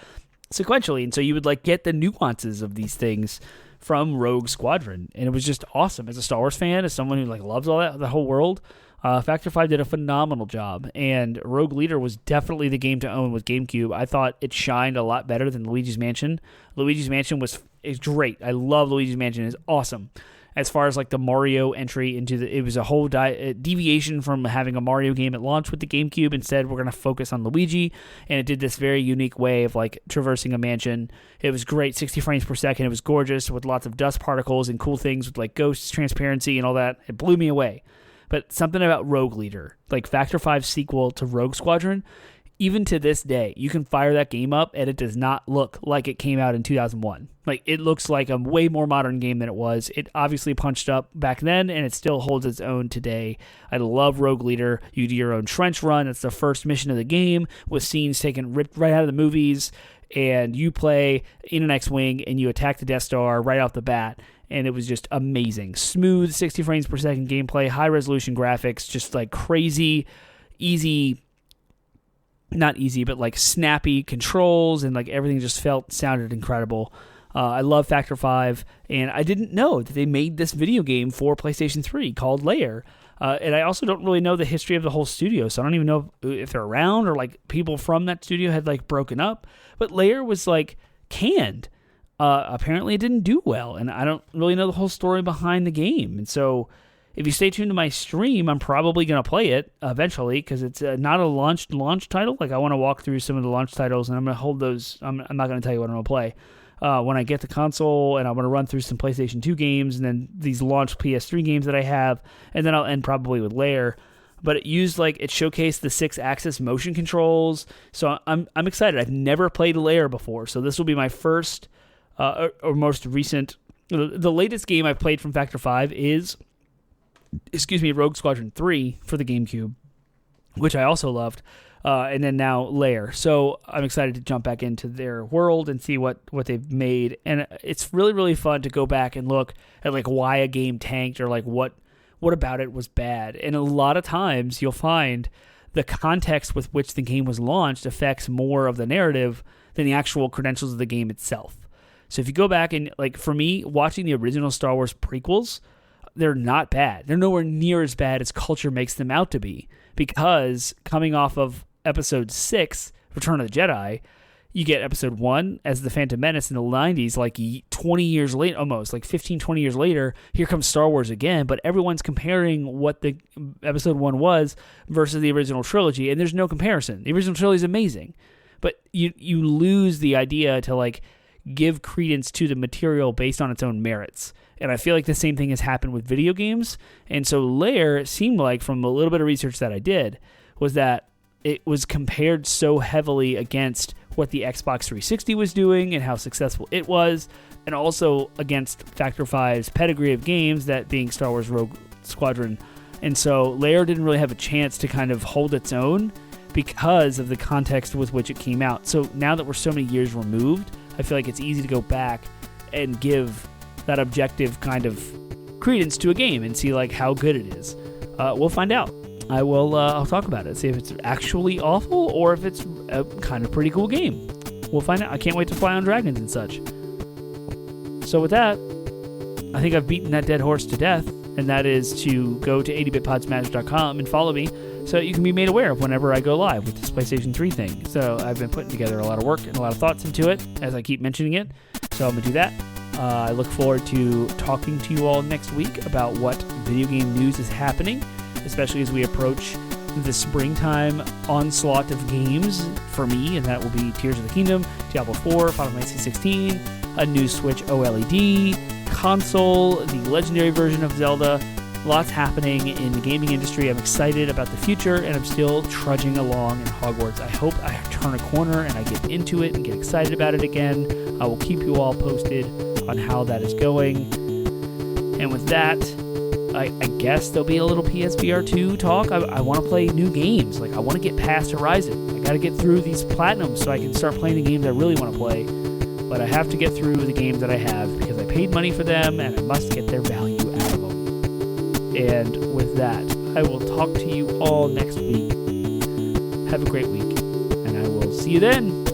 sequentially. And so you would like get the nuances of these things from Rogue Squadron. And it was just awesome. As a Star Wars fan, as someone who like loves all that, the whole world, Factor 5 did a phenomenal job. And Rogue Leader was definitely the game to own with GameCube. I thought it shined a lot better than Luigi's Mansion. Luigi's Mansion is great. I love Luigi's Mansion. It's awesome. As far as like the Mario entry it was a whole deviation from having a Mario game at launch with the GameCube. Instead, we're going to focus on Luigi, and it did this very unique way of like traversing a mansion. It was great, 60 frames per second. It was gorgeous with lots of dust particles and cool things with like ghosts, transparency, and all that. It blew me away. But something about Rogue Leader, like Factor 5's sequel to Rogue Squadron, even to this day, you can fire that game up and it does not look like it came out in 2001. Like, it looks like a way more modern game than it was. It obviously punched up back then, and it still holds its own today. I love Rogue Leader. You do your own trench run. It's the first mission of the game with scenes taken right out of the movies, and you play in an X-Wing, and you attack the Death Star right off the bat. And it was just amazing. Smooth, 60 frames per second gameplay, high-resolution graphics, just like crazy, easy... Not easy, but like snappy controls, and like everything just sounded incredible. I love Factor 5, and I didn't know that they made this video game for PlayStation 3 called Lair. And I also don't really know the history of the whole studio, so I don't even know if they're around or like people from that studio had like broken up. But Lair was like canned. Apparently it didn't do well, and I don't really know the whole story behind the game. And so if you stay tuned to my stream, I'm probably going to play it eventually, because it's not a launch title. Like, I want to walk through some of the launch titles, and I'm going to hold those. I'm not going to tell you what I'm going to play. When I get the console, and I want to run through some PlayStation 2 games, and then these launch PS3 games that I have, and then I'll end probably with Lair. But it showcased the 6-axis motion controls, so I'm excited. I've never played Lair before, so this will be my first or most recent. The latest game I've played from Factor 5 is Rogue Squadron 3 for the GameCube, which I also loved. and then now Lair. So I'm excited to jump back into their world and see what they've made. And it's really, really fun to go back and look at like why a game tanked, or like what about it was bad. And a lot of times you'll find the context with which the game was launched affects more of the narrative than the actual credentials of the game itself. So if you go back and, like, for me, watching the original Star Wars prequels, they're not bad. They're nowhere near as bad as culture makes them out to be, because coming off of Episode 6, Return of the Jedi, you get Episode 1 as the Phantom Menace in the 90s, like 20 years later, almost, like 15, 20 years later, here comes Star Wars again, but everyone's comparing what the Episode 1 was versus the original trilogy, and there's no comparison. The original trilogy is amazing, but you lose the idea to, like, give credence to the material based on its own merits. And I feel like the same thing has happened with video games. And so Lair, it seemed like, from a little bit of research that I did, was that it was compared so heavily against what the Xbox 360 was doing and how successful it was, and also against Factor 5's pedigree of games, that being Star Wars Rogue Squadron. And so Lair didn't really have a chance to kind of hold its own because of the context with which it came out. So now that we're so many years removed, I feel like it's easy to go back and give that objective kind of credence to a game and see, like, how good it is. We'll find out. I'll talk about it, see if it's actually awful or if it's a kind of pretty cool game. We'll find out. I can't wait to fly on dragons and such. So with that, I think I've beaten that dead horse to death, and that is to go to 80bitpodsmash.com and follow me so that you can be made aware of whenever I go live with this PlayStation 3 thing. So I've been putting together a lot of work and a lot of thoughts into it as I keep mentioning it. So I'm going to do that. I look forward to talking to you all next week about what video game news is happening, especially as we approach the springtime onslaught of games for me, and that will be Tears of the Kingdom, Diablo 4, Final Fantasy 16, a new Switch OLED, console, the legendary version of Zelda. Lots happening in the gaming industry. I'm excited about the future, and I'm still trudging along in Hogwarts. I hope I turn a corner and I get into it and get excited about it again. I will keep you all posted on how that is going. And with that, I guess there'll be a little PSVR 2 talk. I want to play new games. Like, I want to get past Horizon. I got to get through these platinums so I can start playing the games I really want to play. But I have to get through the games that I have because I paid money for them and I must get their value out of them. And with that, I will talk to you all next week. Have a great week, and I will see you then.